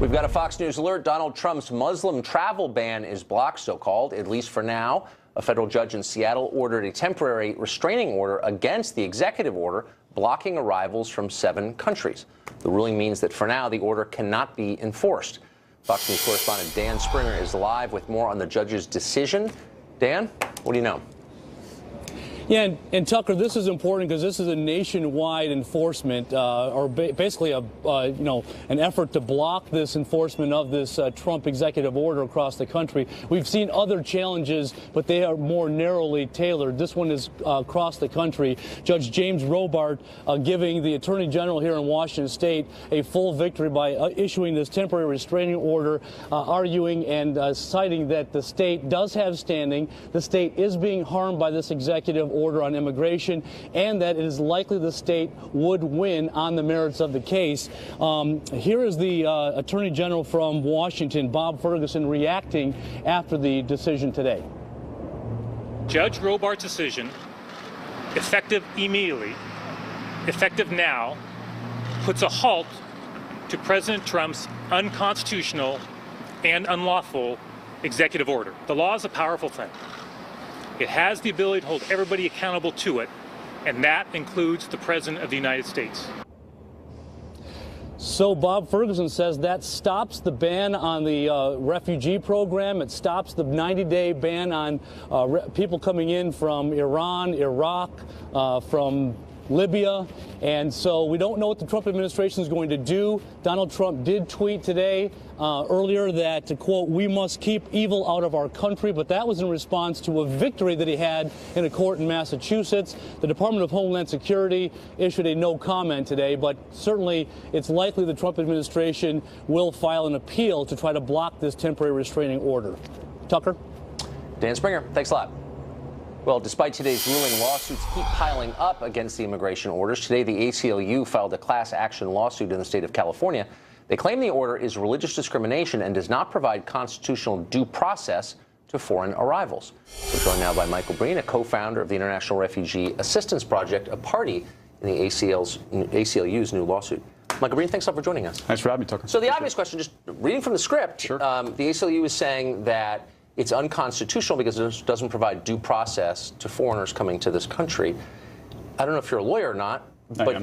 We've got a Fox News alert. Donald Trump's Muslim travel ban is blocked, so-called, at least for now. A federal judge in Seattle ordered a temporary restraining order against the executive order blocking arrivals from 7 countries. The ruling means that for now, the order cannot be enforced. Fox News correspondent Dan Springer is live with more on the judge's decision. Dan, what do you know? Yeah, and Tucker, this is important because this is a nationwide enforcement, basically an effort to block this enforcement of this Trump executive order across the country. We've seen other challenges, but they are more narrowly tailored. This one is across the country. Judge James Robart giving the Attorney General here in Washington State a full victory by issuing this temporary restraining order, arguing and citing that the state does have standing. The state is being harmed by this executive order on immigration, and that it is likely the state would win on the merits of the case. Here is the Attorney General from Washington, Bob Ferguson, reacting after the decision today. Judge Robart's decision, effective immediately, effective now, puts a halt to President Trump's unconstitutional and unlawful executive order. The law is a powerful thing. It has the ability to hold everybody accountable to it, and that includes the President of the United States. So Bob Ferguson says that stops the ban on the refugee program. It stops the 90-day ban on people coming in from Iran, Iraq, from Libya. And so we don't know what the Trump administration is going to do. Donald Trump did tweet today earlier that, to quote, "We must keep evil out of our country," but that was in response to a victory that he had in a court in Massachusetts. The Department of Homeland Security issued a no comment today, but certainly it's likely the Trump administration will file an appeal to try to block this temporary restraining order. Tucker? Dan Springer, thanks a lot. Well, despite today's ruling, lawsuits keep piling up against the immigration orders. Today, the ACLU filed a class action lawsuit in the state of California. They claim the order is religious discrimination and does not provide constitutional due process to foreign arrivals. We're joined now by Michael Breen, a co-founder of the International Refugee Assistance Project, a party in the ACLU's new lawsuit. Michael Breen, thanks a lot for joining us. Thanks for having me, Tucker. So the obvious question, just reading from the script, Sure. The ACLU is saying that it's unconstitutional because it doesn't provide due process to foreigners coming to this country. I don't know if you're a lawyer or not, but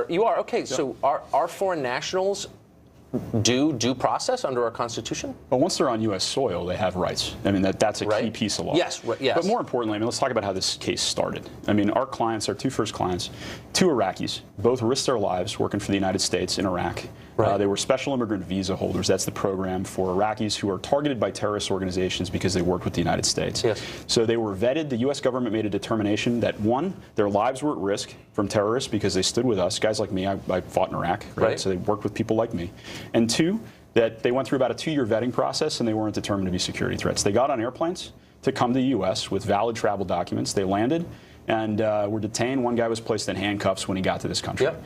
you are? Okay, yep. So are foreign nationals due process under our Constitution? Well, once they're on U.S. soil, they have rights. I mean, that's a key piece of law. Yes, yes. But more importantly, I mean, let's talk about how this case started. I mean, our clients, our 2 first clients, 2 Iraqis, both risked their lives working for the United States in Iraq. Right. They were special immigrant visa holders. That's the program for Iraqis who are targeted by terrorist organizations because they worked with the United States. Yes. So they were vetted. The U.S. government made a determination that, 1, their lives were at risk from terrorists because they stood with us. Guys like me, I fought in Iraq, right? So they worked with people like me. And 2, that they went through about a 2-year vetting process and they weren't determined to be security threats. They got on airplanes to come to the U.S. with valid travel documents. They landed and were detained. 1 guy was placed in handcuffs when he got to this country. Yep.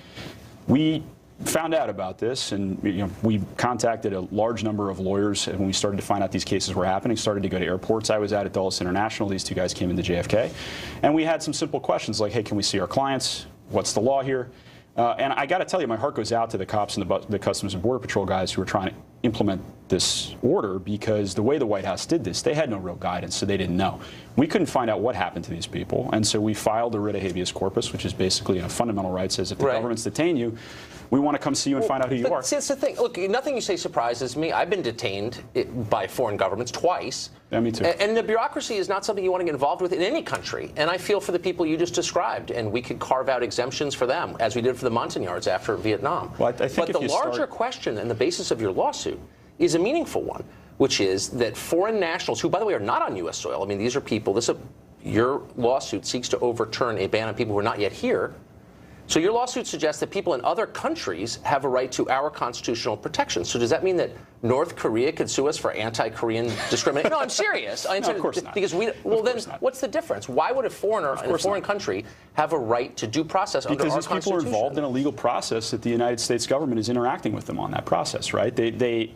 We found out about this, and we contacted a large number of lawyers when we started to find out these cases were happening, started to go to airports. I was out at Dulles International. These 2 guys came into JFK. And we had some simple questions like, hey, can we see our clients? What's the law here? And I got to tell you, my heart goes out to the cops and the Customs and Border Patrol guys who are trying to implement this order, because the way the White House did this, they had no real guidance, so they didn't know. We couldn't find out what happened to these people, and so we filed a writ of habeas corpus, which is basically a fundamental right, says if the government's detain you, we want to come see you and find out who you are. See, that's the thing. Look, nothing you say surprises me. I've been detained by foreign governments twice. Yeah, me too. And the bureaucracy is not something you want to get involved with in any country. And I feel for the people you just described, and we could carve out exemptions for them, as we did for the Montagnards after Vietnam. Well, I think but the larger question and the basis of your lawsuit is a meaningful one, which is that foreign nationals, who, by the way, are not on U.S. soil, I mean, these are people, your lawsuit seeks to overturn a ban on people who are not yet here. So your lawsuit suggests that people in other countries have a right to our constitutional protection. So does that mean that North Korea could sue us for anti-Korean discrimination? No, I'm serious. No, of course not. Because what's the difference? Why would a foreigner in a foreign country have a right to due process under our Constitution? Because these people are involved in a legal process that the United States government is interacting with them on that process, right?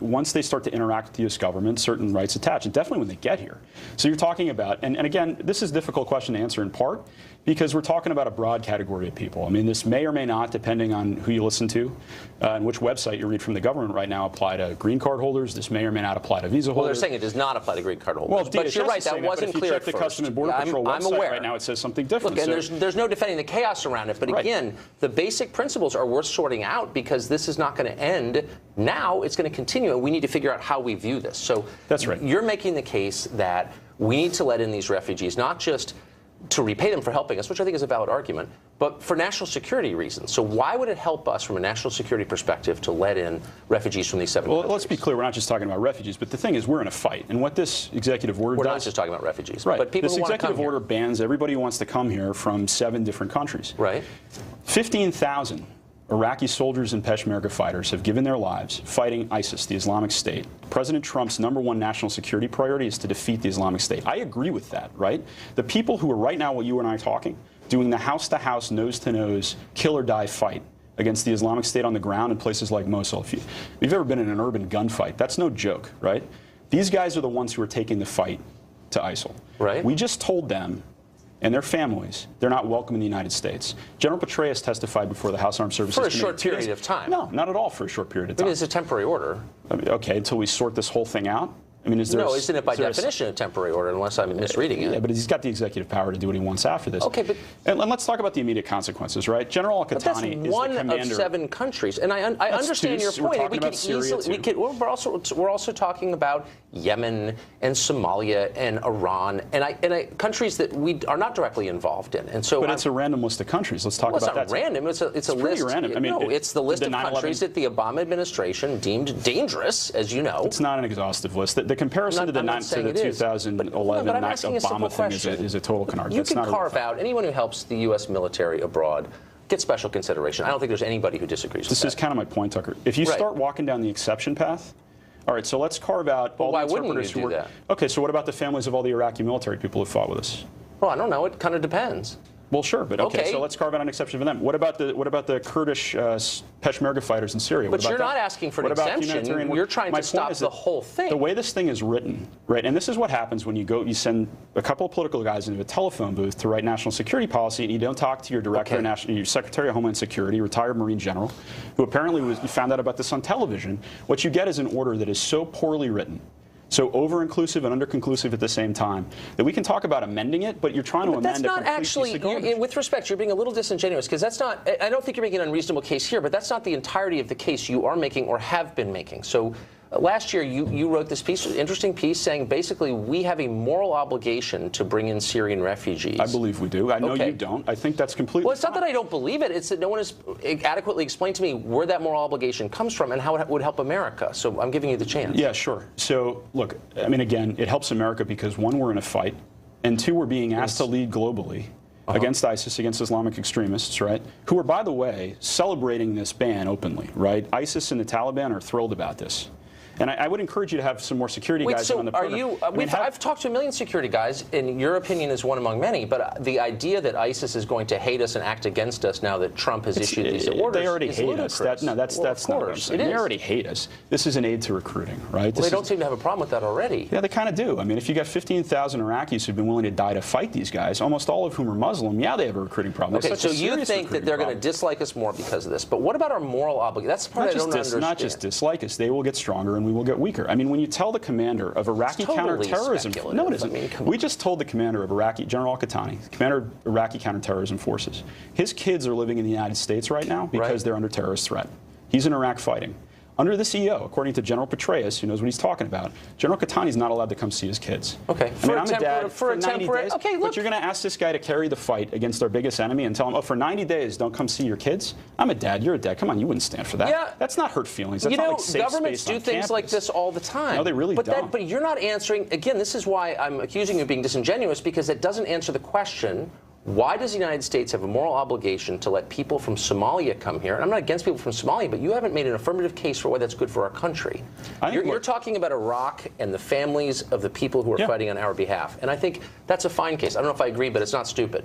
Once they start to interact with the U.S. government, certain rights attach, and definitely when they get here. So you're talking about, and again, this is a difficult question to answer in part, Because we're talking about a broad category of people. I mean, this may or may not, depending on who you listen to and which website you read from the government right now, apply to green card holders. This may or may not apply to visa holders. Well, they're saying it does not apply to green card holders. Well, but you're right, that wasn't clear at if you check the first. Customs and Border Patrol I'm website aware. right now, it says something different. Look, and there's no defending the chaos around it, but again, the basic principles are worth sorting out because this is not going to end now. It's going to continue, and we need to figure out how we view this. So that's right. You're making the case that we need to let in these refugees, not just to repay them for helping us, which I think is a valid argument, but for national security reasons. So why would it help us from a national security perspective to let in refugees from these 7 countries? Well, let's be clear. We're not just talking about refugees, but the thing is we're in a fight. And what this executive order does... We're not just talking about refugees, right. but people this who want to come executive order bans everybody who wants to come here from 7 different countries. Right. 15,000 Iraqi soldiers and Peshmerga fighters have given their lives fighting ISIS, the Islamic State. President Trump's #1 national security priority is to defeat the Islamic State. I agree with that, right? The people who are right now, while you and I are talking, doing the house-to-house, nose-to-nose, kill-or-die fight against the Islamic State on the ground in places like Mosul. If you've ever been in an urban gunfight, that's no joke, right? These guys are the ones who are taking the fight to ISIL. Right. We just told them and their families, they're not welcome in the United States. General Petraeus testified before the House Armed Services For a Committee. short period of time. No, not at all for a short period of time. I mean, it's a temporary order. I mean, okay, until we sort this whole thing out. I mean, no, isn't it by definition a temporary order, unless I'm misreading it? Yeah, but he's got the executive power to do what he wants after this. Okay, but... And let's talk about the immediate consequences, right? General Al-Qatani is the commander. But that's one of 7 countries, and I understand your point. We're talking about Syria, too. We're also talking about Yemen and Somalia and Iran and countries that we are not directly involved in. And so, but it's a random list of countries. Let's talk about that. It's not random. It's a pretty list. Random. I mean, no, it's the list of countries that the Obama administration deemed dangerous, as you know. It's not an exhaustive list. The comparison to the 2011 Obama thing is a total canard. You can carve out anyone who helps the U.S. military abroad get special consideration. I don't think there's anybody who disagrees with that. This is kind of my point, Tucker. If you start walking down the exception path, all right, so let's carve out all the interpreters who were. Okay, so what about the families of all the Iraqi military people who fought with us? Well, I don't know. It kind of depends. Well, sure, but okay, so let's carve out an exception for them. What about the Kurdish Peshmerga fighters in Syria? But you're not asking for an exemption. You're trying to stop the whole thing. The way this thing is written, right, and this is what happens when you send a couple of political guys into a telephone booth to write national security policy, and you don't talk to your director, your Secretary of Homeland Security, retired Marine general, who apparently found out about this on television. What you get is an order that is so poorly written, so over-inclusive and under-conclusive at the same time, that we can talk about amending it, but you're trying to amend a complete piece of garbage. With respect, you're being a little disingenuous, because that's not, I don't think you're making an unreasonable case here, but that's not the entirety of the case you are making or have been making. So last year, you wrote this interesting piece saying basically we have a moral obligation to bring in Syrian refugees. I believe we do. I know you don't. I think that's completely Well, it's not that I don't believe it. It's that no one has adequately explained to me where that moral obligation comes from and how it would help America. So I'm giving you the chance. Yeah, sure. So, look, I mean, again, it helps America because, 1, we're in a fight, and 2, we're being asked to lead globally against ISIS, against Islamic extremists, right, who are, by the way, celebrating this ban openly, right? ISIS and the Taliban are thrilled about this. And I would encourage you to have some more security guys on the program. I've talked to a million security guys, and your opinion is one among many, but the idea that ISIS is going to hate us and act against us now that Trump has issued these orders They already is hate ludicrous. us. That's not what I'm saying. They already hate us. This is an aid to recruiting, right? Well, they don't seem to have a problem with that already. Yeah, they kind of do. I mean, if you got 15,000 Iraqis who've been willing to die to fight these guys, almost all of whom are Muslim, yeah, they have a recruiting problem. Okay, so you think that they're going to dislike us more because of this. But what about our moral obligation? That's the part I don't understand. Not just dislike us. They will get stronger and we will get weaker. I mean, when you tell the commander of Iraqi counterterrorism, no, it isn't. We just told the commander of Iraqi, General Al-Qatani, commander of Iraqi counterterrorism forces, his kids are living in the United States right now because they're under terrorist threat. He's in Iraq fighting. Under the CEO, according to General Petraeus, who knows what he's talking about, General Qatani is not allowed to come see his kids. Okay. I mean, I'm a dad for 90 days, okay, look. but you're going to ask this guy to carry the fight against our biggest enemy and tell him, oh, for 90 days, don't come see your kids? I'm a dad. You're a dad. Come on, you wouldn't stand for that. Yeah. That's not hurt feelings. That's not like safe governments space do things campus. like this all the time. No, they really don't. But you're not answering. Again, this is why I'm accusing you of being disingenuous, because it doesn't answer the question. Why does the United States have a moral obligation to let people from Somalia come here? And I'm not against people from Somalia, but you haven't made an affirmative case for why that's good for our country. You're talking about Iraq and the families of the people who are fighting on our behalf. And I think that's a fine case. I don't know if I agree, but it's not stupid.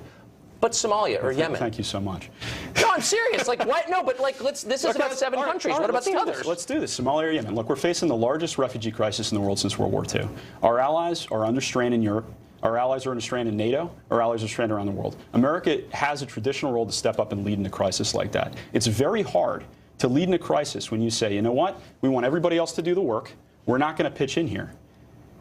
But Somalia or Yemen. Thank you so much. No, I'm serious. Like, what? No, but like, this is about 7 countries. What about the others? Let's do this. Somalia or Yemen. Look, we're facing the largest refugee crisis in the world since World War II. Our allies are under strain in Europe. Our allies are stranded in NATO. Our allies are stranded around the world. America has a traditional role to step up and lead in a crisis like that. It's very hard to lead in a crisis when you say, you know what, we want everybody else to do the work. We're not going to pitch in here.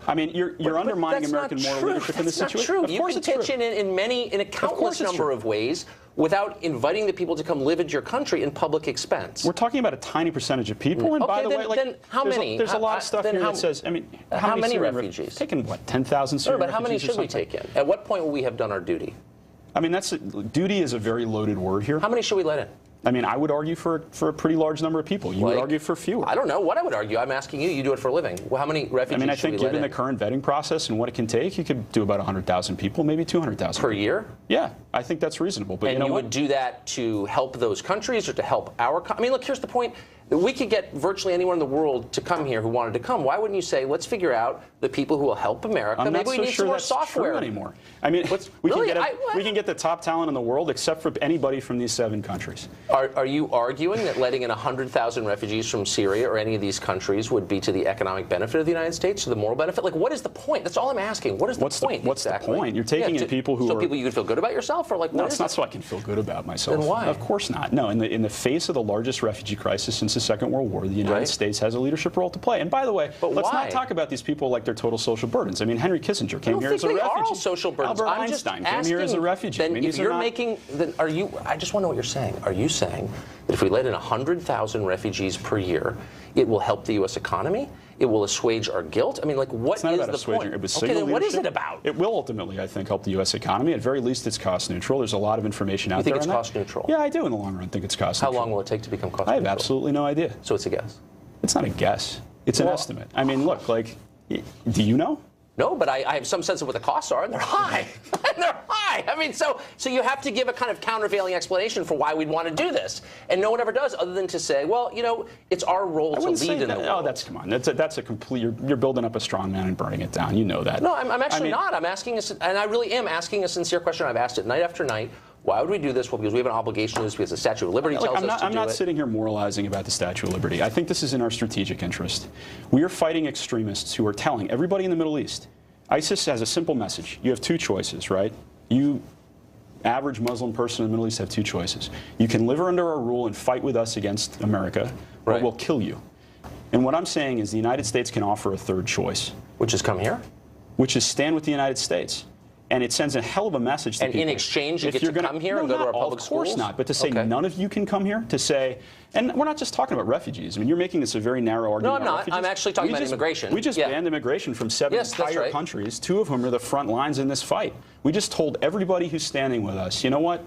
I mean, you're undermining American moral leadership in this situation. Of course, you can pitch in a countless number of ways without inviting the people to come live at your country in public expense. We're talking about a tiny percentage of people, and by the way, then how many? There's a lot of stuff here that says, I mean, how many refugees? Taking what, 10,000 Syrian refugees? But how many should we take in? At what point will we have done our duty? I mean, duty is a very loaded word here. How many should we let in? I mean, I would argue for a pretty large number of people. You would argue for fewer. I don't know what I would argue. I'm asking you. You do it for a living. Well, how many refugees? I mean, I think given the current vetting process and what it can take, you could do about 100,000 people, maybe 200,000 per year. Yeah, I think that's reasonable. But and you would do that to help those countries or to help our? I mean, look. Here's the point. We could get virtually anyone in the world to come here who wanted to come. Why wouldn't you say, let's figure out the people who will help America? I'm Maybe we need some more software anymore. I mean, we can get the top talent in the world except for anybody from these 7 countries. Are you arguing that letting in 100,000 refugees from Syria or any of these countries would be to the economic benefit of the United States, or the moral benefit? Like, what is the point? That's all I'm asking. What is the point? What's exactly? the point? You're taking in people who are... people you could feel good about yourself? Or like, no, it's not so I can feel good about myself. Then why? Of course not. No, in the face of the largest refugee crisis since the Second World War, the United States has a leadership role to play. And by the way, let's not talk about these people like they're total social burdens. I mean, Henry Kissinger came here as a refugee. Are all social burdens. Albert Einstein came here as a refugee. Then if you're making, then are you? I just want to know what you're saying. Are you saying that if we let in 100,000 refugees per year, it will help the U.S. economy? It will assuage our guilt? I mean, like, what is the point? It's not about assuaging. It was signal leadership. What is it about? It will ultimately, I think, help the U.S. economy. At very least, it's cost neutral. There's a lot of information out there. You think it's cost neutral? Yeah, I do. In the long run, think it's cost neutral. How long will it take to become cost neutral? I have absolutely no idea. So it's a guess. It's not a guess. It's an estimate. I mean, look, like, do you know? No, but I have some sense of what the costs are, and they're high. They're high. I mean, so you have to give a kind of countervailing explanation for why we'd want to do this, and no one ever does, other than to say, well, you know, it's our role to lead in the world. Oh, come on. That's a complete. You're building up a strong man and burning it down. You know that. No, I'm actually not. I'm asking, and I really am asking a sincere question. I've asked it night after night. Why would we do this? Well, because we have an obligation to do this, because the Statue of Liberty tells us to do it. I'm not sitting here moralizing about the Statue of Liberty. I think this is in our strategic interest. We are fighting extremists who are telling everybody in the Middle East, ISIS has a simple message. You have 2 choices, right? You, average Muslim person in the Middle East, have 2 choices. You can live under our rule and fight with us against America, or we'll kill you. And what I'm saying is the United States can offer a 3rd choice. Which is come here? Which is stand with the United States. And it sends a hell of a message to people. And in exchange, you get to come here and go to our public schools? Of course not. But to say none of you can come here, to say, and we're not just talking about refugees. I mean, you're making this a very narrow argument. No, I'm not. I'm actually talking about immigration. We just banned immigration from 7 entire countries, 2 of whom are the front lines in this fight. We just told everybody who's standing with us, you know what?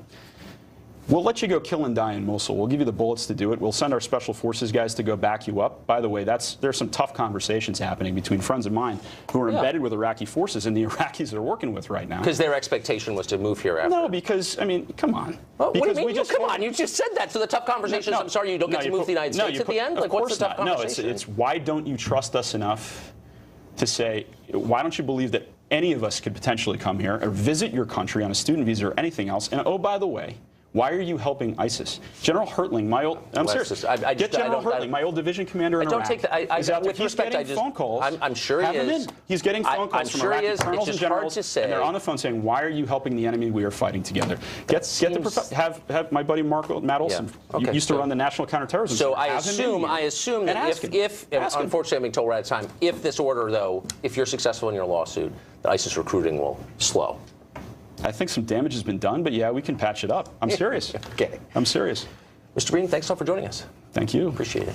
We'll let you go kill and die in Mosul. We'll give you the bullets to do it. We'll send our special forces guys to go back you up. By the way, there's some tough conversations happening between friends of mine who are embedded with Iraqi forces and the Iraqis they're working with right now. Because their expectation was to move here after. No, because, I mean, come on. Well, what do you mean? Come on, you just said that. So the tough conversations, I'm sorry, you don't get to move to the United States at the end? Like, what's the tough conversation? No, it's why don't you trust us enough to say, why don't you believe that any of us could potentially come here or visit your country on a student visa or anything else? And oh, by the way, why are you helping ISIS? General Hertling, I'm serious. Get General Hertling, my old division commander in Iraq. With respect, getting phone calls. I'm sure he is. He's getting phone calls from Iraqi colonels and generals, and they're on the phone saying, "Why are you helping the enemy we are fighting together?" Have my buddy Mark Madelson used to run the National Counterterrorism. So I assume that if unfortunately I'm being told we're out of time, if this order though, if you're successful in your lawsuit, the ISIS recruiting will slow. I think some damage has been done, but yeah, we can patch it up. I'm serious. Okay. I'm serious. Mr. Green, thanks all for joining us. Thank you. Appreciate it.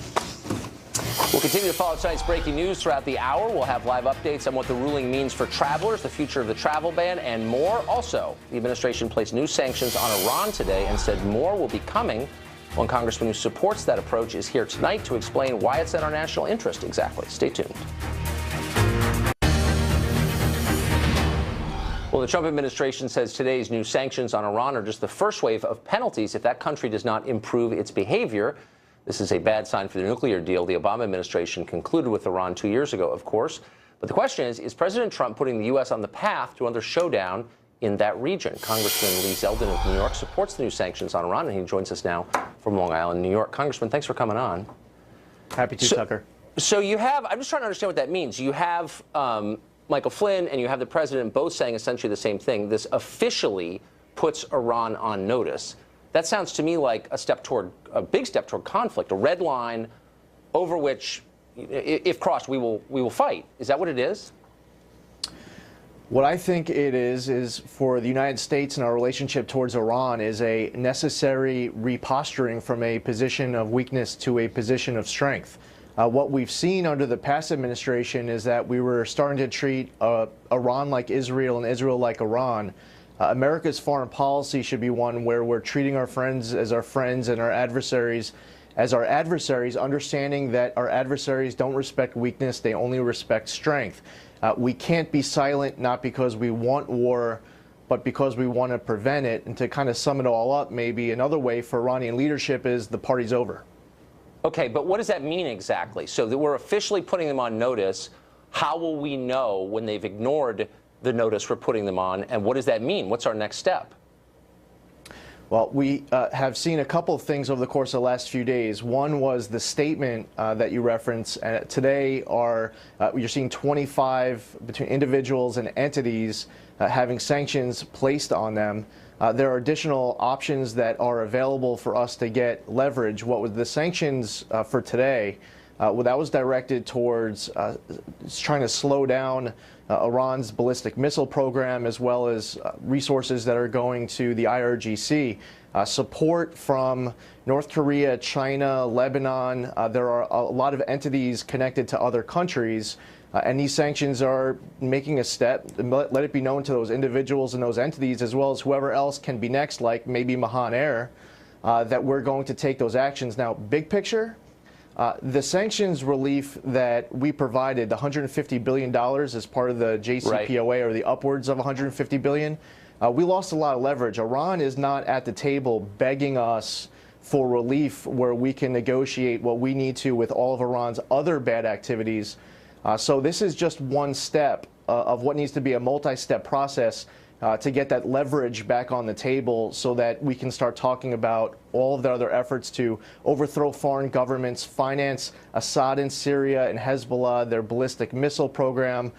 We'll continue to follow tonight's breaking news throughout the hour. We'll have live updates on what the ruling means for travelers, the future of the travel ban, and more. Also, the administration placed new sanctions on Iran today and said more will be coming. One congressman who supports that approach is here tonight to explain why it's in our national interest exactly. Stay tuned. Well, the Trump administration says today's new sanctions on Iran are just the first wave of penalties if that country does not improve its behavior. This is a bad sign for the nuclear deal the Obama administration concluded with Iran 2 years ago, of course. But the question is President Trump putting the U.S. on the path to another showdown in that region? Congressman Lee Zeldin of New York supports the new sanctions on Iran, and he joins us now from Long Island, New York. Congressman, thanks for coming on. Happy to, Tucker. So you have, I'm just trying to understand what that means. You have Michael Flynn and you have the president both saying essentially the same thing. This officially puts Iran on notice. That sounds to me like a big step toward conflict, a red line over which, if crossed, we will fight. Is that what it is? What I think it is for the United States and our relationship towards Iran is a necessary reposturing from a position of weakness to a position of strength. What we've seen under the past administration is that we were starting to treat Iran like Israel and Israel like Iran. America's foreign policy should be one where we're treating our friends as our friends and our adversaries as our adversaries, understanding that our adversaries don't respect weakness, they only respect strength. We can't be silent, not because we want war, but because we want to prevent it. And to kind of sum it all up, maybe another way for Iranian leadership is the party's over. Okay, but what does that mean exactly? So that we're officially putting them on notice. How will we know when they've ignored the notice we're putting them on? And what does that mean? What's our next step? Well, we have seen a couple of things over the course of the last few days. One was the statement that you referenced. Today, you're seeing 25 between individuals and entities having sanctions placed on them. There are additional options that are available for us to get leverage. What was the sanctions for today? Well, that was directed towards trying to slow down Iran's ballistic missile program, as well as resources that are going to the IRGC. Support from North Korea, China, Lebanon. There are a lot of entities connected to other countries, and these sanctions are making a step. Let it be known to those individuals and those entities, as well as whoever else can be next, like maybe Mahan Air, that we're going to take those actions. Now, big picture, the sanctions relief that we provided, the $150 billion as part of the JCPOA, right, or the upwards of $150 billion, we lost a lot of leverage. Iran is not at the table begging us for relief where we can negotiate what we need to with all of Iran's other bad activities. So this is just one step of what needs to be a multi-step process to get that leverage back on the table so that we can start talking about all of the other efforts to overthrow foreign governments, finance Assad in Syria and Hezbollah, their ballistic missile program,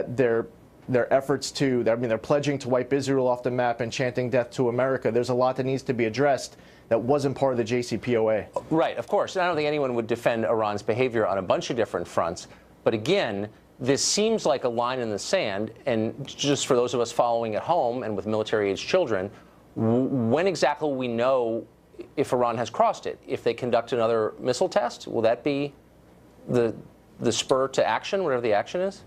their efforts to, they're pledging to wipe Israel off the map and chanting death to America. There's a lot that needs to be addressed that wasn't part of the JCPOA. Right, of course. And I don't think anyone would defend Iran's behavior on a bunch of different fronts. But again, this seems like a line in the sand, and just for those of us following at home and with military-aged children, when exactly will we know if Iran has crossed it? If they conduct another missile test, will that be the spur to action, whatever the action is?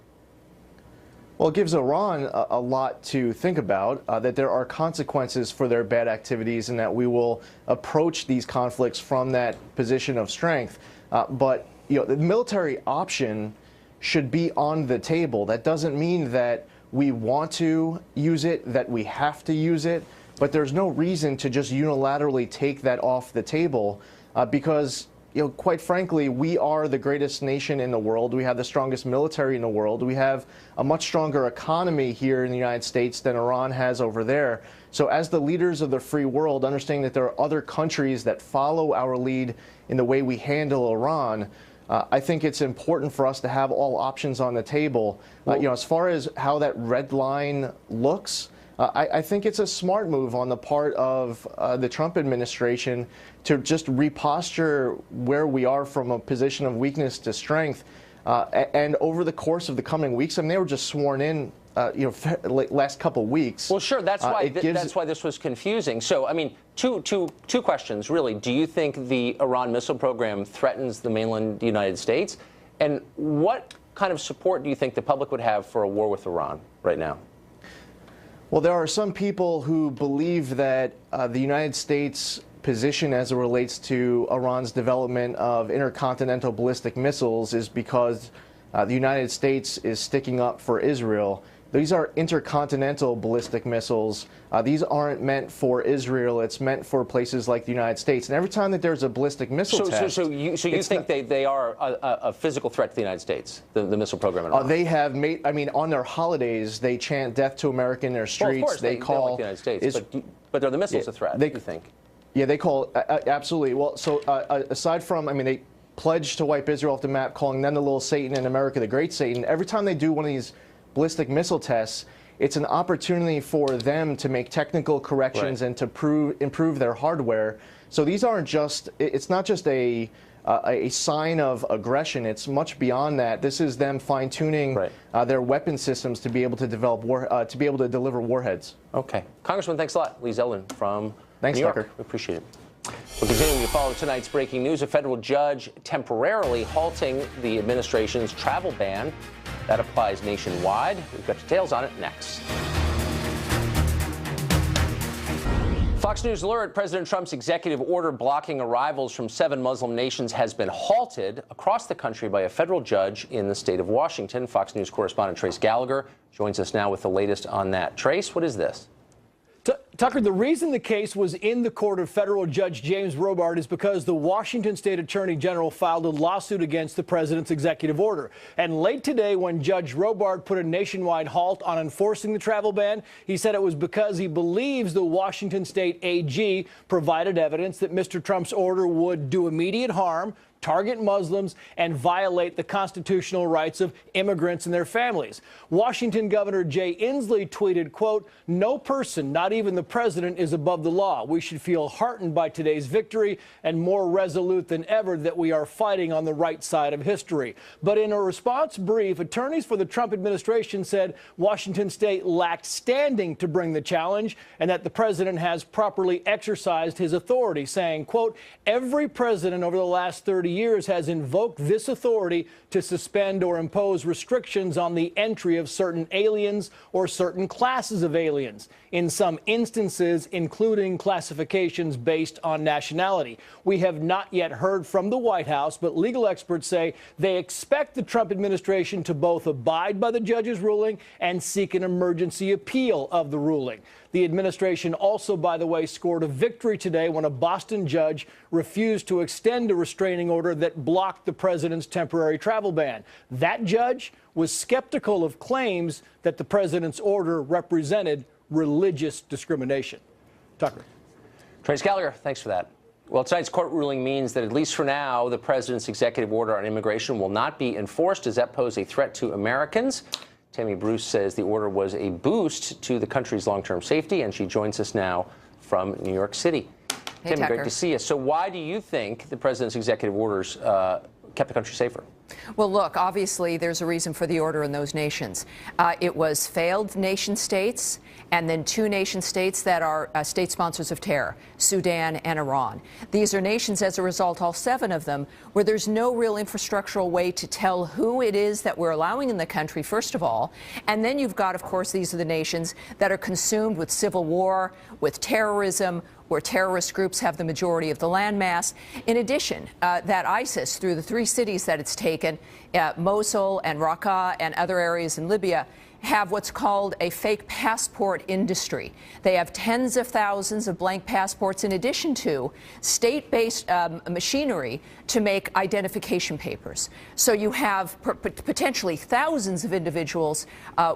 Well, it gives Iran a lot to think about, that there are consequences for their bad activities and that we will approach these conflicts from that position of strength. But the military option should be on the table. That doesn't mean that we want to use it, that we have to use it, but there's no reason to just unilaterally take that off the table because, quite frankly, we are the greatest nation in the world. We have the strongest military in the world. We have a much stronger economy here in the United States than Iran has over there. So as the leaders of the free world, understanding that there are other countries that follow our lead in the way we handle Iran, I think it's important for us to have all options on the table. As far as how that red line looks, I think it's a smart move on the part of the Trump administration to just reposture where we are from a position of weakness to strength. And over the course of the coming weeks, they were just sworn in, last couple weeks. Well, sure. That's why that's why this was confusing. So, two questions really. Do you think the Iran missile program threatens the mainland United States? And what kind of support do you think the public would have for a war with Iran right now? Well, there are some people who believe that the United States position as it relates to Iran's development of intercontinental ballistic missiles is because the United States is sticking up for Israel. These are intercontinental ballistic missiles. These aren't meant for Israel. It's meant for places like the United States. And every time that there's a ballistic missile test... So you think they are a physical threat to the United States, the missile program in Iran? They have made... on their holidays, they chant death to America in their streets. Well, of course, they call like the United States. But are the missiles a threat, you think? Yeah, they call... absolutely. Well, so aside from... they pledge to wipe Israel off the map, calling them the little Satan and America the great Satan. Every time they do one of these ballistic missile tests, it's an opportunity for them to make technical corrections and to improve their hardware. So these aren't just, it's not just a sign of aggression. It's much beyond that. This is them fine-tuning their weapon systems to be able to develop to be able to deliver warheads. Okay, Congressman, thanks a lot. Lee Zeldin from New York. Tucker. We appreciate it. We're continuing to follow tonight's breaking news. A federal judge temporarily halting the administration's travel ban that applies nationwide. We've got details on it next. Fox News alert, President Trump's executive order blocking arrivals from 7 Muslim nations has been halted across the country by a federal judge in the state of Washington. Fox News correspondent Trace Gallagher joins us now with the latest on that. Trace, what is this? Tucker, the reason the case was in the court of federal Judge James Robart is because the Washington State Attorney General filed a lawsuit against the president's executive order. And late today, when Judge Robart put a nationwide halt on enforcing the travel ban, he said it was because he believes the Washington State AG provided evidence that Mr. Trump's order would do immediate harm, target Muslims, and violate the constitutional rights of immigrants and their families. Washington Governor Jay Inslee tweeted, quote, "No person, not even the president, is above the law. We should feel heartened by today's victory and more resolute than ever that we are fighting on the right side of history." But in a response brief, attorneys for the Trump administration said Washington State lacked standing to bring the challenge and that the president has properly exercised his authority, saying, quote, "Every president over the last 30 years has invoked this authority to suspend or impose restrictions on the entry of certain aliens or certain classes of aliens, in some instances including classifications based on nationality." We have not yet heard from the White House, but legal experts say they expect the Trump administration to both abide by the judge's ruling and seek an emergency appeal of the ruling. The administration also, by the way, scored a victory today when a Boston judge refused to extend a restraining order that blocked the president's temporary travel ban. That judge was skeptical of claims that the president's order represented religious discrimination. Tucker. Trace Gallagher, thanks for that. Well, tonight's court ruling means that, at least for now, the president's executive order on immigration will not be enforced. Does that pose a threat to Americans? Tammy Bruce says the order was a boost to the country's long-term safety, and she joins us now from New York City. Hey, Tammy, Tucker. great to see you. So why do you think the president's executive orders kept the country safer? Well, look, obviously there's a reason for the order in those nations. It was failed nation states and then 2 nation states that are state sponsors of terror, Sudan and Iran. These are nations, as a result, all 7 of them, where there's no real infrastructural way to tell who it is that we're allowing in the country, first of all. And then you've got, of course, these are the nations that are consumed with civil war, with terrorism, where terrorist groups have the majority of the landmass. In addition, that ISIS, through the 3 cities that it's taken, Mosul and Raqqa and other areas in Libya, have what's called a fake passport industry. They have tens of thousands of blank passports in addition to state-based machinery to make identification papers. So you have potentially thousands of individuals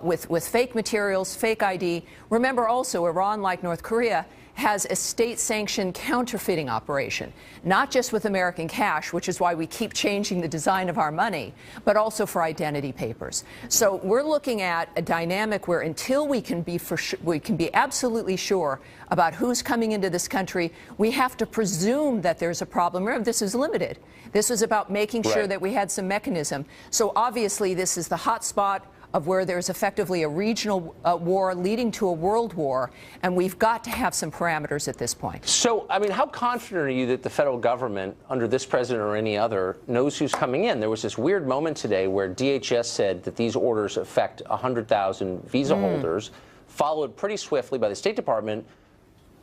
with fake materials, fake ID. Remember also, Iran, like North Korea, has a state-sanctioned counterfeiting operation, not just with American cash, which is why we keep changing the design of our money, but also for identity papers. So we're looking at a dynamic where, until we can be absolutely sure about who's coming into this country, we have to presume that there's a problem. Remember, this is limited. This was about making sure that we had some mechanism. So obviously, this is the hot spot of where there's effectively a regional war leading to a world war, and we've got to have some parameters at this point. So, I mean, how confident are you that the federal government, under this president or any other, knows who's coming in? There was this weird moment today where DHS said that these orders affect 100,000 visa holders, followed pretty swiftly by the State Department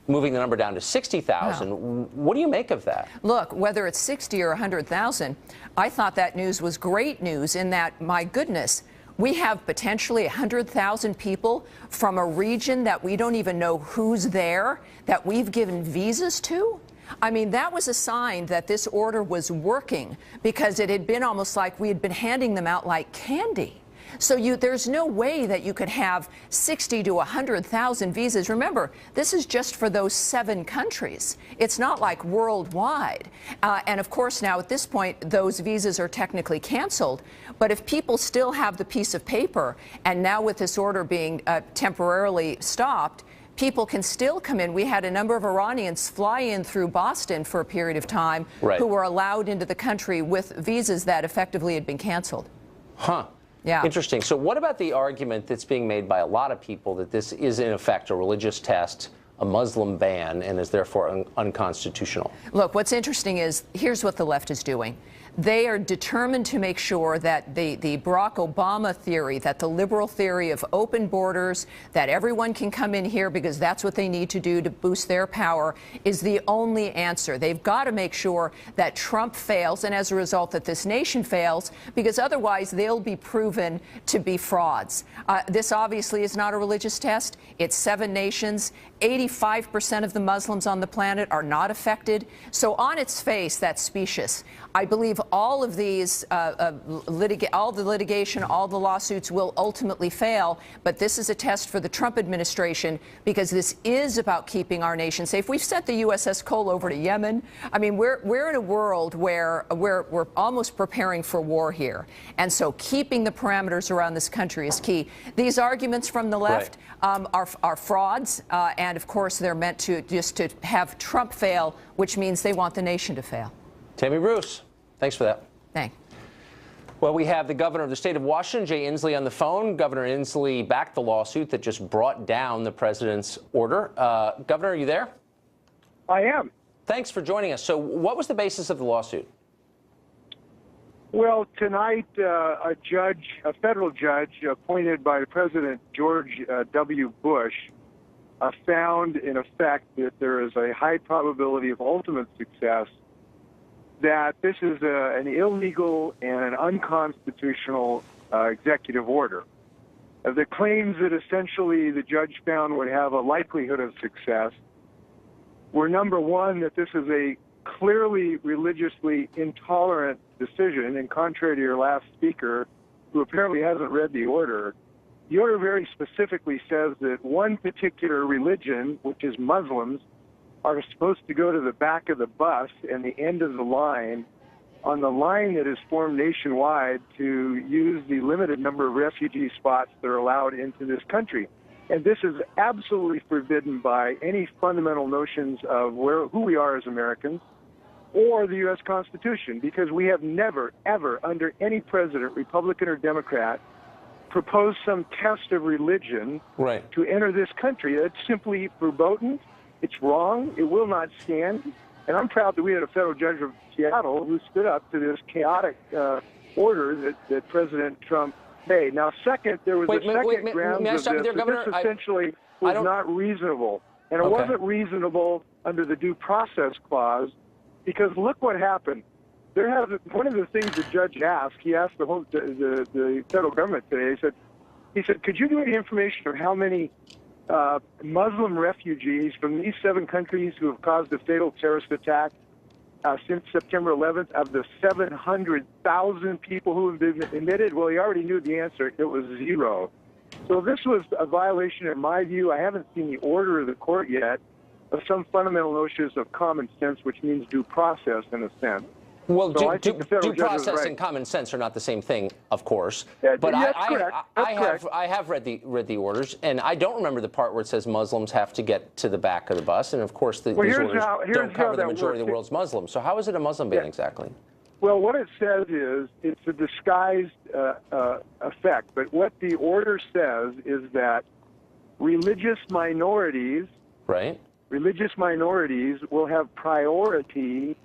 moving the number down to 60,000. Wow. What do you make of that? Look, whether it's 60 or 100,000, I thought that news was great news in that, my goodness, we have potentially 100,000 people from a region that we don't even know who's there, that we've given visas to. I mean, that was a sign that this order was working, because it had been almost like we had been handing them out like candy. So there's no way that you could have 60 to 100,000 visas. Remember, this is just for those 7 countries. It's not like worldwide. And of course, now at this point, those visas are technically canceled. But if people still have the piece of paper, and now with this order being temporarily stopped, people can still come in. We had a number of Iranians fly in through Boston for a period of time who were allowed into the country with visas that effectively had been canceled. Huh. Yeah. Interesting. So what about the argument that's being made by a lot of people that this is in effect a religious test, a Muslim ban, and is therefore unconstitutional? Look, what's interesting is here's what the left is doing. They are determined to make sure that the Barack Obama theory, that the liberal theory of open borders, that everyone can come in here because that's what they need to do to boost their power, is the only answer. They've got to make sure that Trump fails, and as a result that this nation fails, because otherwise they'll be proven to be frauds. This obviously is not a religious test. It's 7 nations. 85% of the Muslims on the planet are not affected. So on its face, that's specious. I believe all of these, all the litigation, all the lawsuits will ultimately fail. But this is a test for the Trump administration because this is about keeping our nation safe. We've sent the USS Cole over to Yemen. I mean, we're in a world where we're almost preparing for war here. And so keeping the parameters around this country is key. These arguments from the left are frauds. And of course, they're meant to just to have Trump fail, which means they want the nation to fail. Tammy Bruce, thanks for that. Thanks. Well, we have the governor of the state of Washington, Jay Inslee, on the phone. Governor Inslee backed the lawsuit that just brought down the president's order. Governor, are you there? I am. Thanks for joining us. So what was the basis of the lawsuit? Well, tonight, a federal judge appointed by President George W. Bush, found, in effect, that there is a high probability of ultimate success, that this is an illegal and an unconstitutional executive order. The claims that essentially the judge found would have a likelihood of success were, number one, that this is a clearly religiously intolerant decision, and contrary to your last speaker, who apparently hasn't read the order, the order very specifically says that one particular religion, which is Muslims, are supposed to go to the back of the bus and the end of the line on the line that is formed nationwide to use the limited number of refugee spots that are allowed into this country. And this is absolutely forbidden by any fundamental notions of who we are as Americans or the U.S. Constitution, because we have never, ever, under any president, Republican or Democrat, proposed some test of religion to enter this country. That's simply verboten. It's wrong. It will not stand. And I'm proud that we had a federal judge of Seattle who stood up to this chaotic order that President Trump made. Now, second, there was a second ground of this. This essentially was not reasonable. And it wasn't reasonable under the Due Process Clause, because look what happened. One of the things the judge asked, he asked the federal government today, he said, could you give me information of how many Muslim refugees from these 7 countries who have caused a fatal terrorist attack since September 11th, of the 700,000 people who have been admitted? Well, he already knew the answer. It was 0. So this was a violation, in my view. I haven't seen the order of the court yet, of some fundamental notions of common sense, which means due process in a sense. Well, so due process and common sense are not the same thing, of course. Yeah, but I have read the orders, and I don't remember the part where it says Muslims have to get to the back of the bus. And of course, these orders don't cover the majority of the world's Muslims. So how is it a Muslim ban exactly? Well, what it says is it's a disguised effect. But what the order says is that religious minorities, will have priority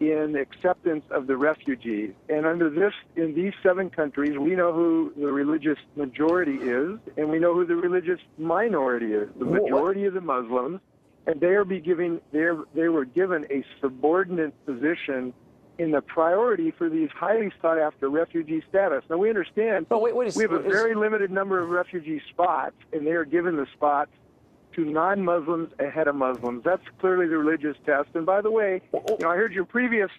in acceptance of the refugees. And under this, in these 7 countries, we know who the religious majority is, and we know who the religious minority is. The majority of the Muslims, and they were given a subordinate position in the priority for these highly sought-after refugee status. Now, we understand we have a very limited number of refugee spots, and they are given the spots to non-Muslims ahead of Muslims. That's clearly the religious test. And by the way, I heard your previous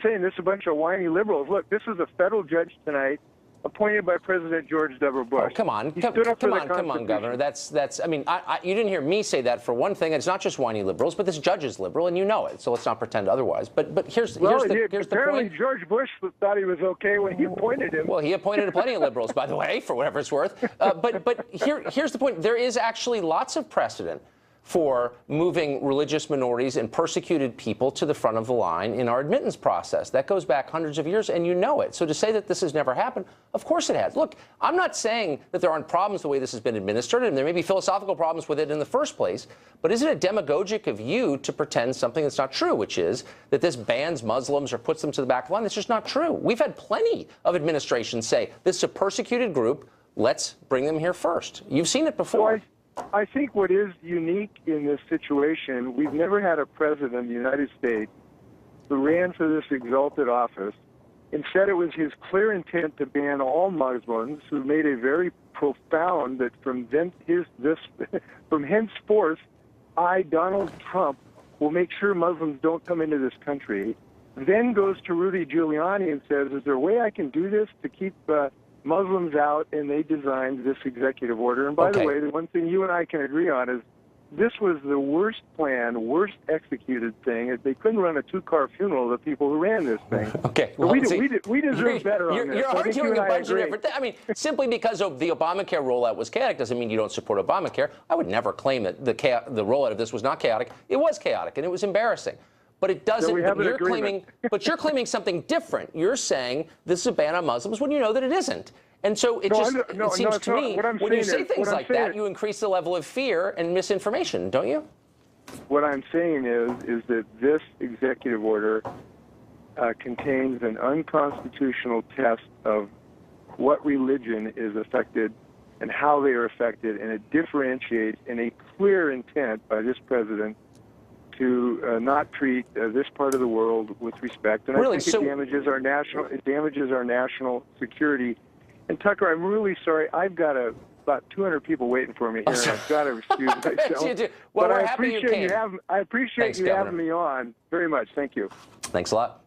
saying this a bunch of whiny liberals. Look, this is a federal judge tonight appointed by President George W. Bush. Oh, come on, come on, Governor. That's. I mean, you didn't hear me say that for one thing. It's not just whiny liberals, but this judge is liberal, and you know it. So let's not pretend otherwise. But here's the point. Apparently, George Bush thought he was okay when he appointed him. Well, he appointed plenty of liberals, by the way, for whatever it's worth. But here's the point. There is actually lots of precedent for moving religious minorities and persecuted people to the front of the line in our admittance process. That goes back hundreds of years, and you know it. So to say that this has never happened, of course it has. Look, I'm not saying that there aren't problems the way this has been administered, and there may be philosophical problems with it in the first place, but isn't it demagogic of you to pretend something that's not true, which is that this bans Muslims or puts them to the back of the line? That's just not true. We've had plenty of administrations say, this is a persecuted group, let's bring them here first. You've seen it before. I think what is unique in this situation, we've never had a president of the United States who ran for this exalted office and said it was his clear intent to ban all Muslims, who made a very profound that from henceforth, I, Donald Trump, will make sure Muslims don't come into this country. Then goes to Rudy Giuliani and says, is there a way I can do this to keep Muslims out? And they designed this executive order. And by the way, the one thing you and I can agree on is this was the worst planned, worst executed thing. They couldn't run a two-car funeral of the people who ran this thing. Okay. Well, we deserve better on this. You're arguing a bunch of different things. I mean, simply because of the Obamacare rollout was chaotic doesn't mean you don't support Obamacare. I would never claim that the rollout of this was not chaotic. It was chaotic, and it was embarrassing. But it doesn't. But you're claiming something different. You're saying this is a ban on Muslims when you know that it isn't. And so it seems to me when you say things like that, you increase the level of fear and misinformation, don't you? What I'm saying is that this executive order contains an unconstitutional test of what religion is affected and how they are affected, and it differentiates in a clear intent by this president to not treat this part of the world with respect, and I think it damages our national security. And Tucker, I'm really sorry. I've got about 200 people waiting for me here, and I've got to excuse myself. You do. Well, but we're happy you came. I appreciate you having me on very much. Thank you. Thanks a lot.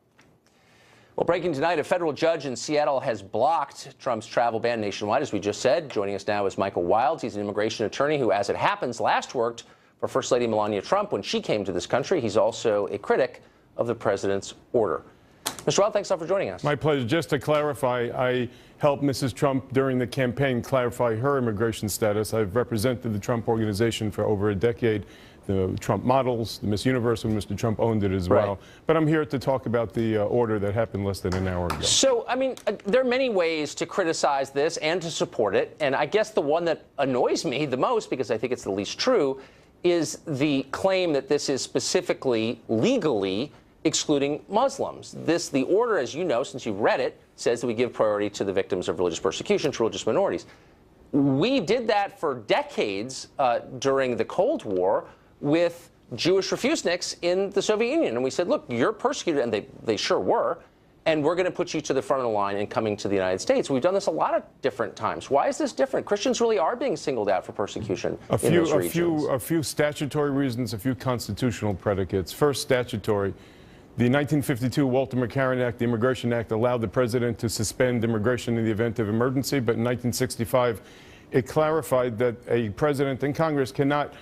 Well, breaking tonight, a federal judge in Seattle has blocked Trump's travel ban nationwide, as we just said. Joining us now is Michael Wilds. He's an immigration attorney who, as it happens, last worked for First Lady Melania Trump when she came to this country. He's also a critic of the president's order. Mr. Wilds, thanks a lot for joining us. My pleasure. Just to clarify, I helped Mrs. Trump during the campaign clarify her immigration status. I've represented the Trump organization for over a decade. The Trump models, the Miss Universe, when Mr. Trump owned it as well. But I'm here to talk about the order that happened less than an hour ago. So, I mean, there are many ways to criticize this and to support it. And I guess the one that annoys me the most, because I think it's the least true, is the claim that this is specifically legally excluding Muslims. The order, as you know, since you've read it, says that we give priority to the victims of religious persecution, to religious minorities. We did that for decades during the Cold War with Jewish refuseniks in the Soviet Union. And we said, look, you're persecuted, and they sure were, and we're going to put you to the front of the line in coming to the United States. We've done this a lot of different times. Why is this different? Christians really are being singled out for persecution in those regions. A few statutory reasons, a few constitutional predicates. First, statutory. The 1952 Walter McCarran Act, the Immigration Act, allowed the president to suspend immigration in the event of emergency, but in 1965, it clarified that a president and Congress cannot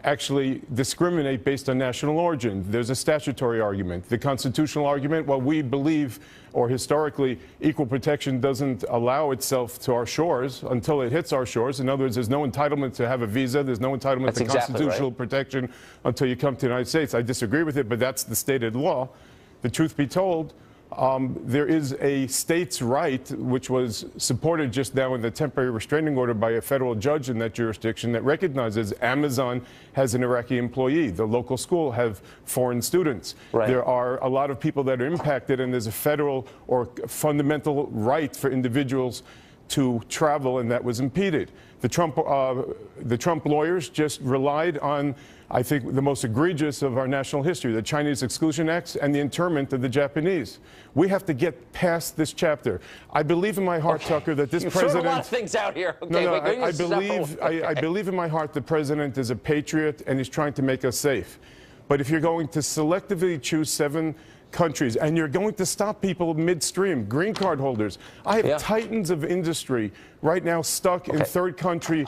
actually discriminate based on national origin. There's a statutory argument. The constitutional argument, well, we believe, or historically, equal protection doesn't allow itself to our shores until it hits our shores. In other words, there's no entitlement to have a visa. There's no entitlement to constitutional protection until you come to the United States. I disagree with it, but that's the stated law. The truth be told, there is a state's right, which was supported just now in the temporary restraining order by a federal judge in that jurisdiction, that recognizes Amazon has an Iraqi employee. The local school have foreign students. There are a lot of people that are impacted, and there's a federal or fundamental right for individuals to travel, and that was impeded. The Trump lawyers just relied on, I think, the most egregious of our national history, the Chinese Exclusion Acts and the internment of the Japanese. We have to get past this chapter. I believe in my heart, Tucker, that this president... You've thrown a lot of things out here. I believe in my heart the president is a patriot and is trying to make us safe. But if you're going to selectively choose 7 countries, and you're going to stop people midstream, green card holders. I have titans of industry right now stuck in third country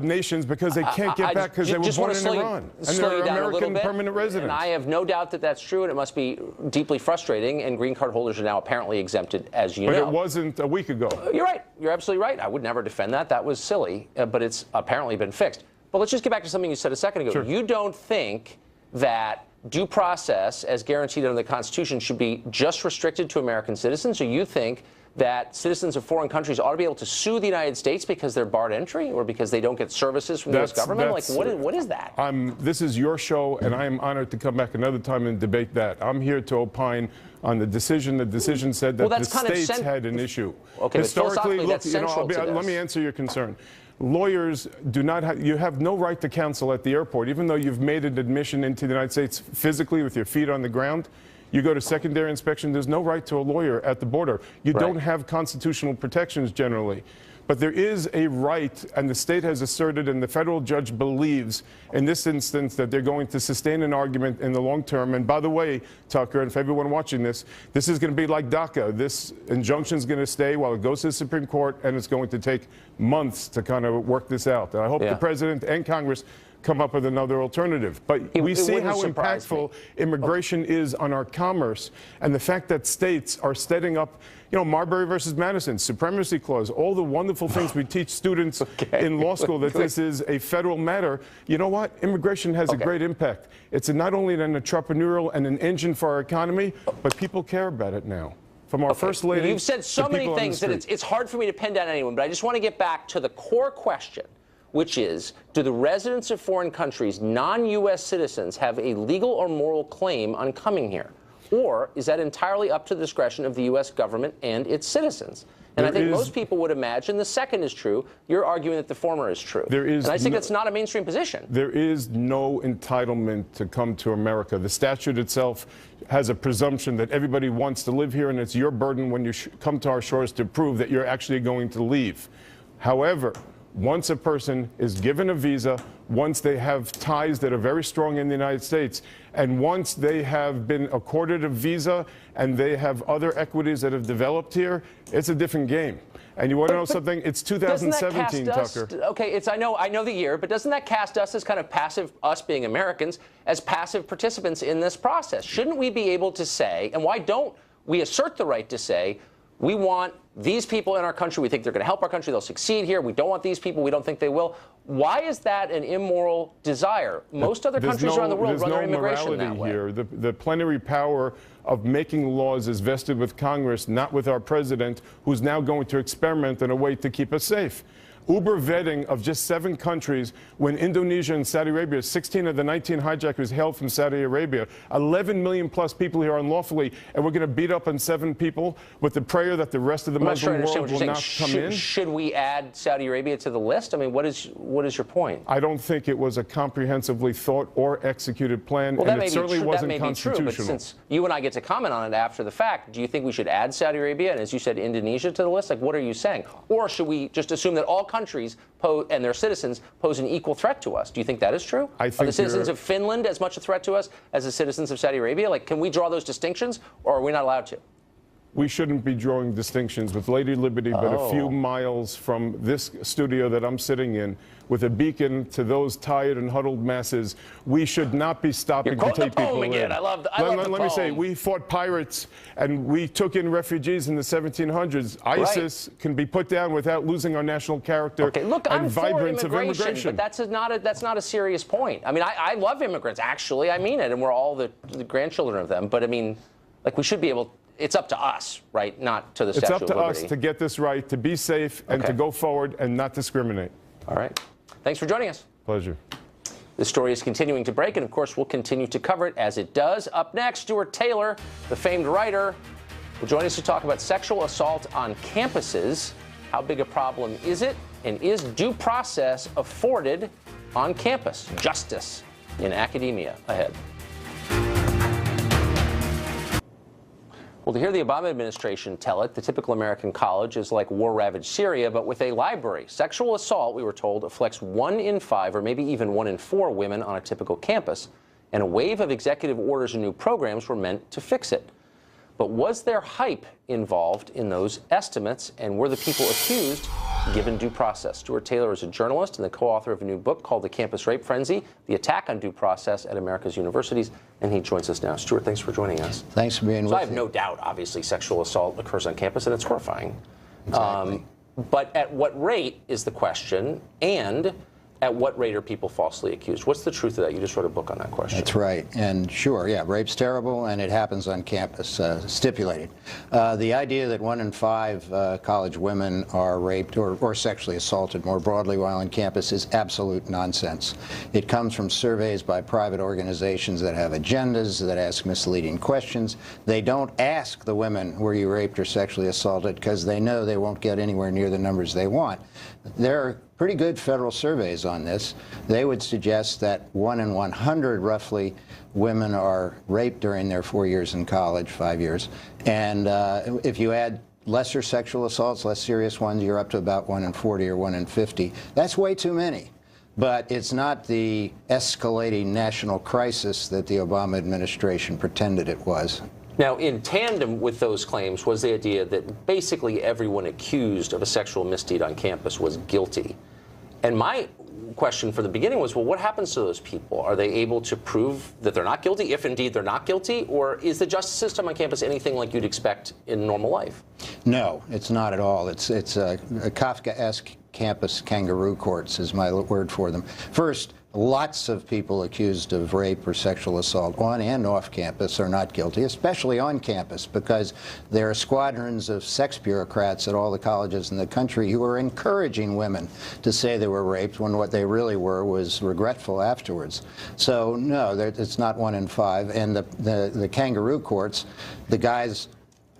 nations because they can't get back because they were born in Iran. And they're American permanent residents. And I have no doubt that that's true, and it must be deeply frustrating, and green card holders are now apparently exempted, as you know. But it wasn't a week ago. You're right. You're absolutely right. I would never defend that. That was silly, but it's apparently been fixed. But let's just get back to something you said a second ago. Sure. You don't think that due process, as guaranteed under the Constitution, should be just restricted to American citizens, or you think that citizens of foreign countries ought to be able to sue the United States because they're barred entry or because they don't get services from the U.S. government? Like, what is that? This is your show, and I am honored to come back another time and debate that. I'm here to opine on the decision. The decision said that the states had an issue. Okay, historically, look, that's central to this. Let me answer your concern. Lawyers do not have, you have no right to counsel at the airport, even though you've made an admission into the United States physically with your feet on the ground. You go to secondary inspection, there's no right to a lawyer at the border. You don't have constitutional protections generally. But there is a right, and the state has asserted, and the federal judge believes in this instance that they're going to sustain an argument in the long term. And by the way, Tucker, and for everyone watching this is going to be like DACA. This injunction is going to stay while it goes to the Supreme Court, and it's going to take months to kind of work this out. And I hope the president and Congress come up with another alternative. But we see how impactful immigration is on our commerce, and the fact that states are setting up, you know, Marbury versus Madison, supremacy clause, all the wonderful things we teach students in law school, that this is a federal matter. You know what? Immigration has a great impact. It's not only an entrepreneurial and an engine for our economy, but people care about it now. From our First Lady. You've said so many things that it's hard for me to pin down anyone, but I just want to get back to the core question, which is, do the residents of foreign countries, non-U.S. citizens, have a legal or moral claim on coming here? Or is that entirely up to the discretion of the U.S. government and its citizens? And I think most people would imagine the second is true. You're arguing that the former is true. And I think that's not a mainstream position. There is no entitlement to come to America. The statute itself has a presumption that everybody wants to live here, and it's your burden when you come to our shores to prove that you're actually going to leave. However, once a person is given a visa, once they have ties that are very strong in the United States, and once they have been accorded a visa and they have other equities that have developed here, it's a different game. And you want to know something? It's 2017, Tucker. Okay, I know the year, but doesn't that cast us as kind of passive, us being Americans, as passive participants in this process? Shouldn't we be able to say, and why don't we assert the right to say, we want these people in our country, we think they're going to help our country, they'll succeed here. We don't want these people, we don't think they will. Why is that an immoral desire? Most other countries around the world run their immigration that way. Here. The plenary power of making laws is vested with Congress, not with our president, who's now going to experiment in a way to keep us safe. Uber vetting of just 7 countries when Indonesia and Saudi Arabia, 16 of the 19 hijackers hailed from Saudi Arabia, 11 million plus people here unlawfully, and we're going to beat up on 7 people with the prayer that the rest of the Muslim world will not come in? Should we add Saudi Arabia to the list? I mean, what is your point? I don't think it was a comprehensively thought or executed plan, well, and it certainly wasn't constitutional. True, but since you and I get to comment on it after the fact, do you think we should add Saudi Arabia and, as you said, Indonesia to the list? Like, what are you saying? Or should we just assume that all countries and their citizens pose an equal threat to us? Do you think that is true? I think are the citizens of Finland as much a threat to us as the citizens of Saudi Arabia? Like, can we draw those distinctions, or are we not allowed to? We shouldn't be drawing distinctions with Lady Liberty, but a few miles from this studio that I'm sitting in, with a beacon to those tired and huddled masses. We should not be stopping to take people in. Again. I love the Let me say, we fought pirates and we took in refugees in the 1700s. ISIS can be put down without losing our national character and vibrance of immigration. But that's not a serious point. I mean, I love immigrants, actually. I mean it, and we're all the grandchildren of them. But I mean, like, we should be able. It's up to us, right? Not to the Statue of Liberty. It's up to us to get this right, to be safe, and to go forward and not discriminate. All right. Thanks for joining us. Pleasure. This story is continuing to break, and of course, we'll continue to cover it as it does. Up next, Stuart Taylor, the famed writer, will join us to talk about sexual assault on campuses. How big a problem is it? And is due process afforded on campus? Justice in academia ahead. Well, to hear the Obama administration tell it, the typical American college is like war-ravaged Syria, but with a library. Sexual assault, we were told, afflicts 1 in 5 or maybe even 1 in 4 women on a typical campus, and a wave of executive orders and new programs were meant to fix it. But was there hype involved in those estimates, and were the people accused given due process? Stuart Taylor is a journalist and the co-author of a new book called The Campus Rape Frenzy, The Attack on Due Process at America's Universities, and he joins us now. Stuart, thanks for joining us. Thanks for being with us. So I have no doubt, obviously, sexual assault occurs on campus, and it's horrifying. Exactly. But at what rate is the question, and at what rate are people falsely accused? What's the truth of that? You just wrote a book on that question. That's right. And sure, yeah, rape's terrible, and it happens on campus, stipulated. The idea that 1 in 5 college women are raped or sexually assaulted more broadly while on campus is absolute nonsense. It comes from surveys by private organizations that have agendas, that ask misleading questions. They don't ask the women, were you raped or sexually assaulted, because they know they won't get anywhere near the numbers they want. There are pretty good federal surveys on this. They would suggest that 1 in 100, roughly, women are raped during their 4 years in college, 5 years. And if you add lesser sexual assaults, less serious ones, you're up to about 1 in 40 or 1 in 50. That's way too many. But it's not the escalating national crisis that the Obama administration pretended it was. Now, in tandem with those claims was the idea that basically everyone accused of a sexual misdeed on campus was guilty. And my question from the beginning was, well, what happens to those people? Are they able to prove that they're not guilty, if indeed they're not guilty? Or is the justice system on campus anything like you'd expect in normal life? No, it's not at all. It's a Kafkaesque campus kangaroo courts is my word for them. First, lots of people accused of rape or sexual assault on and off campus are not guilty, especially on campus, because there are squadrons of sex bureaucrats at all the colleges in the country who are encouraging women to say they were raped when what they really were was regretful afterwards. So no, it's not 1 in 5. And the kangaroo courts, the guys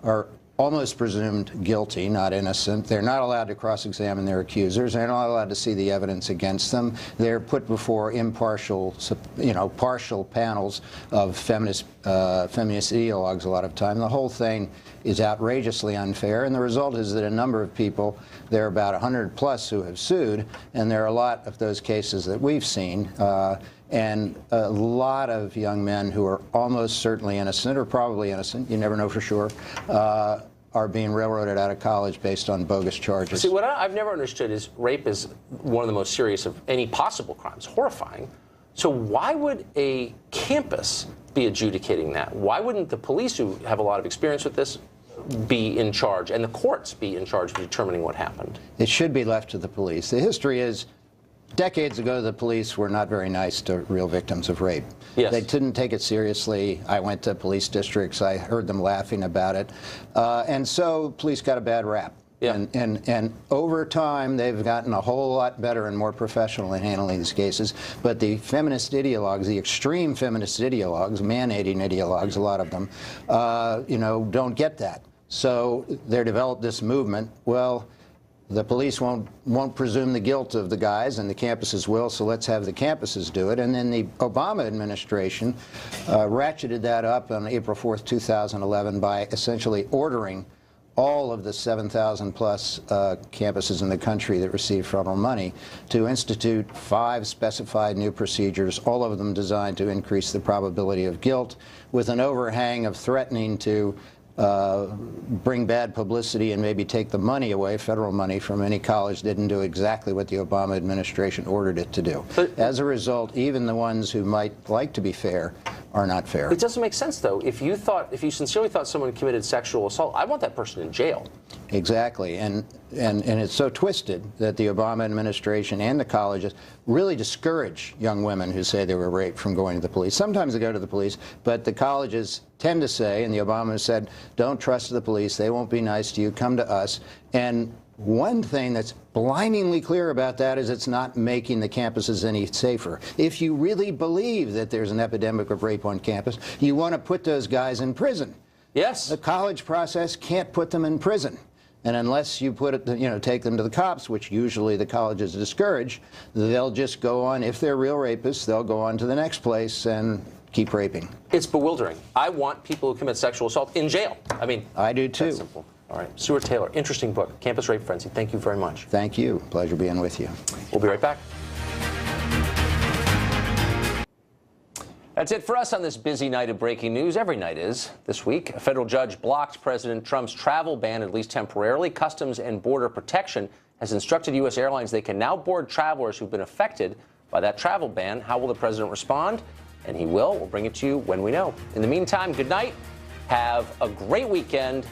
are almost presumed guilty, not innocent. They're not allowed to cross-examine their accusers. They're not allowed to see the evidence against them. They're put before impartial, partial panels of feminist ideologues a lot of time. The whole thing is outrageously unfair, and the result is that a number of people, there are about 100 plus who have sued, and there are a lot of those cases that we've seen. And a lot of young men who are almost certainly innocent, or probably innocent, you never know for sure, are being railroaded out of college based on bogus charges. See, what I've never understood is rape is one of the most serious of any possible crimes, horrifying. So why would a campus be adjudicating that? Why wouldn't the police, who have a lot of experience with this, be in charge, and the courts be in charge of determining what happened? It should be left to the police. The history is, decades ago, the police were not very nice to real victims of rape. Yes. They didn't take it seriously. I went to police districts. I heard them laughing about it. And so police got a bad rap. Yeah. And over time, they've gotten a whole lot better and more professional in handling these cases. But the feminist ideologues, the extreme feminist ideologues, man-hating ideologues, a lot of them, don't get that. So they developed this movement. Well, the police won't presume the guilt of the guys, and the campuses will, so let's have the campuses do it. And then the Obama administration ratcheted that up on April 4th, 2011 by essentially ordering all of the 7,000 plus campuses in the country that receive federal money to institute 5 specified new procedures, all of them designed to increase the probability of guilt, with an overhang of threatening to bring bad publicity and maybe take the money away, federal money, from any college that didn't do exactly what the Obama administration ordered it to do. As a result, even the ones who might like to be fair are not fair. It doesn't make sense, though. If you sincerely thought someone committed sexual assault, I want that person in jail. Exactly, and it's so twisted that the Obama administration and the colleges really discourage young women who say they were raped from going to the police. Sometimes they go to the police, but the colleges tend to say, and the Obama said, don't trust the police, they won't be nice to you, come to us. And one thing that's blindingly clear about that is it's not making the campuses any safer. If you really believe that there's an epidemic of rape on campus, you want to put those guys in prison. Yes. The college process can't put them in prison. And unless you take them to the cops, which usually the colleges discourage, they'll just go on. If they're real rapists, they'll go on to the next place and keep raping. It's bewildering. I want people who commit sexual assault in jail. I mean, I do too. That's simple. All right. Stuart Taylor, interesting book, Campus Rape Frenzy. Thank you very much. Thank you. Pleasure being with you. We'll be right back. That's it for us on this busy night of breaking news. Every night is. This week, a federal judge blocked President Trump's travel ban, at least temporarily. Customs and Border Protection has instructed U.S. airlines they can now board travelers who've been affected by that travel ban. How will the president respond? And he will. We'll bring it to you when we know. In the meantime, good night. Have a great weekend.